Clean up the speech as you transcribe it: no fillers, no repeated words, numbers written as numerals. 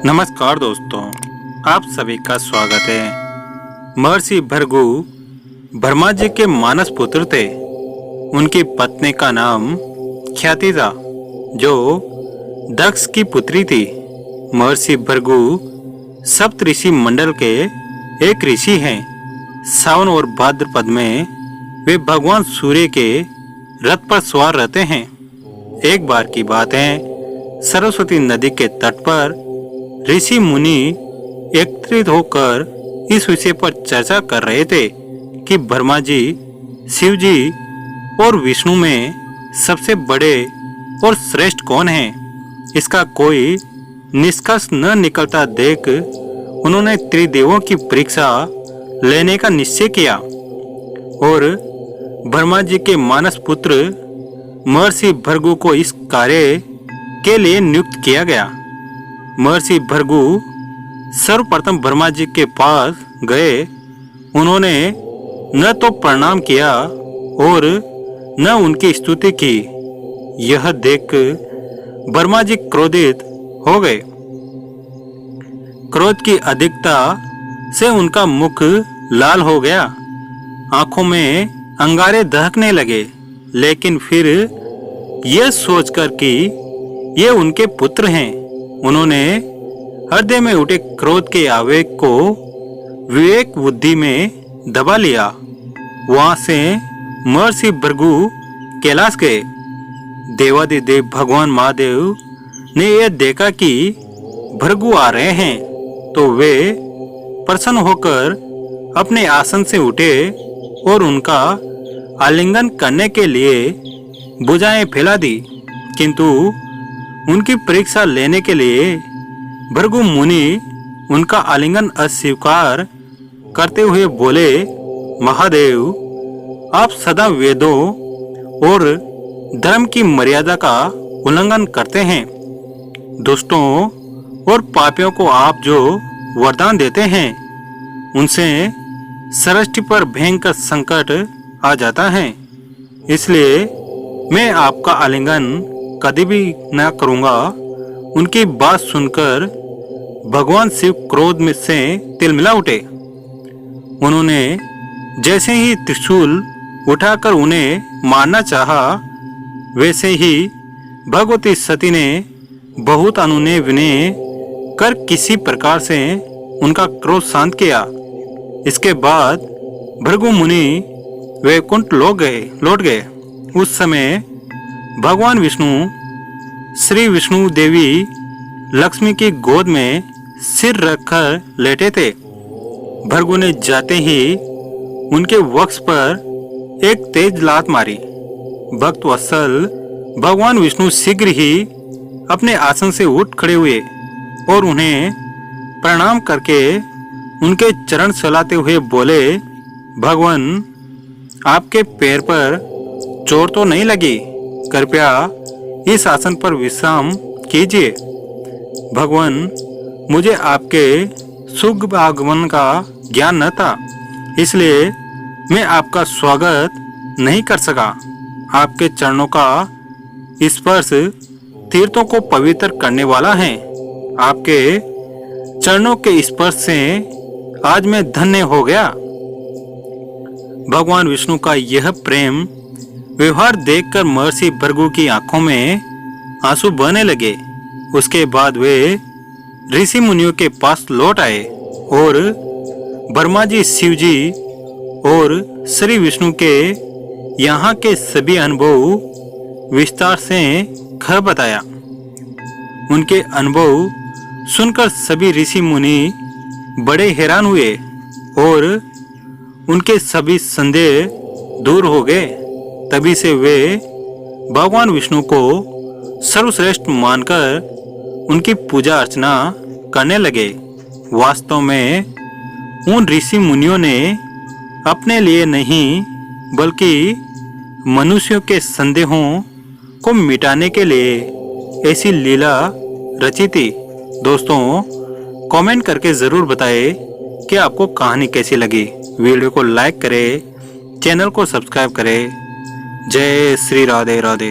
नमस्कार दोस्तों, आप सभी का स्वागत है। महर्षि भृगु ब्रह्मा जी के मानस पुत्र थे। उनकी पत्नी का नाम ख्याति था, जो दक्ष की पुत्री थी। महर्षि भृगु सप्त ऋषि मंडल के एक ऋषि हैं। सावन और भाद्रपद में वे भगवान सूर्य के रथ पर सवार रहते हैं। एक बार की बात है, सरस्वती नदी के तट पर ऋषि मुनि एकत्रित होकर इस विषय पर चर्चा कर रहे थे कि ब्रह्मा जी, शिव जी और विष्णु में सबसे बड़े और श्रेष्ठ कौन है। इसका कोई निष्कर्ष न निकलता देख उन्होंने त्रिदेवों की परीक्षा लेने का निश्चय किया और ब्रह्मा जी के मानस पुत्र महर्षि भृगु को इस कार्य के लिए नियुक्त किया गया। महर्षि भृगु सर्वप्रथम ब्रह्मा जी के पास गए। उन्होंने न तो प्रणाम किया और न उनकी स्तुति की। यह देख ब्रह्मा जी क्रोधित हो गए। क्रोध की अधिकता से उनका मुख लाल हो गया, आंखों में अंगारे दहकने लगे। लेकिन फिर यह सोचकर कि ये उनके पुत्र हैं, उन्होंने हृदय में उठे क्रोध के आवेग को विवेक बुद्धि में दबा लिया। वहां से महर्षि भृगु कैलाश गए। देवादिदेव भगवान महादेव ने यह देखा कि भृगु आ रहे हैं, तो वे प्रसन्न होकर अपने आसन से उठे और उनका आलिंगन करने के लिए भुजाएं फैला दी। किंतु उनकी परीक्षा लेने के लिए भृगु मुनि उनका आलिंगन अस्वीकार करते हुए बोले, महादेव, आप सदा वेदों और धर्म की मर्यादा का उल्लंघन करते हैं। दुष्टों और पापियों को आप जो वरदान देते हैं, उनसे सृष्टि पर भयंकर संकट आ जाता है। इसलिए मैं आपका आलिंगन कभी भी न करूंगा। उनकी बात सुनकर भगवान शिव क्रोध में से तिलमिला उठे। उन्होंने जैसे ही त्रिशूल उठाकर उन्हें मारना चाहा, वैसे ही भगवती सती ने बहुत अनुनय विनय कर किसी प्रकार से उनका क्रोध शांत किया। इसके बाद भृगु मुनि वैकुंठ लौट गए। उस समय भगवान विष्णु श्री विष्णु देवी लक्ष्मी की गोद में सिर रखकर लेटे थे। भृगु ने जाते ही उनके वक्ष पर एक तेज लात मारी। भक्त वत्सल भगवान विष्णु शीघ्र ही अपने आसन से उठ खड़े हुए और उन्हें प्रणाम करके उनके चरण चलाते हुए बोले, भगवान, आपके पैर पर चोट तो नहीं लगी? कृपया इस आसन पर विश्राम कीजिए। भगवान, मुझे आपके शुभ आगमन का ज्ञान न था, इसलिए मैं आपका स्वागत नहीं कर सका। आपके चरणों का स्पर्श तीर्थों को पवित्र करने वाला है। आपके चरणों के स्पर्श से आज मैं धन्य हो गया। भगवान विष्णु का यह प्रेम व्यवहार देखकर महर्षि भृगु की आंखों में आंसू बहने लगे। उसके बाद वे ऋषि मुनियों के पास लौट आए और ब्रह्मा जी, शिव जी और श्री विष्णु के यहाँ के सभी अनुभव विस्तार से कह बताया। उनके अनुभव सुनकर सभी ऋषि मुनि बड़े हैरान हुए और उनके सभी संदेह दूर हो गए। तभी से वे भगवान विष्णु को सर्वश्रेष्ठ मानकर उनकी पूजा अर्चना करने लगे। वास्तव में उन ऋषि मुनियों ने अपने लिए नहीं, बल्कि मनुष्यों के संदेहों को मिटाने के लिए ऐसी लीला रची थी। दोस्तों, कमेंट करके ज़रूर बताएं कि आपको कहानी कैसी लगी। वीडियो को लाइक करें, चैनल को सब्सक्राइब करें। जय श्री राधे राधे।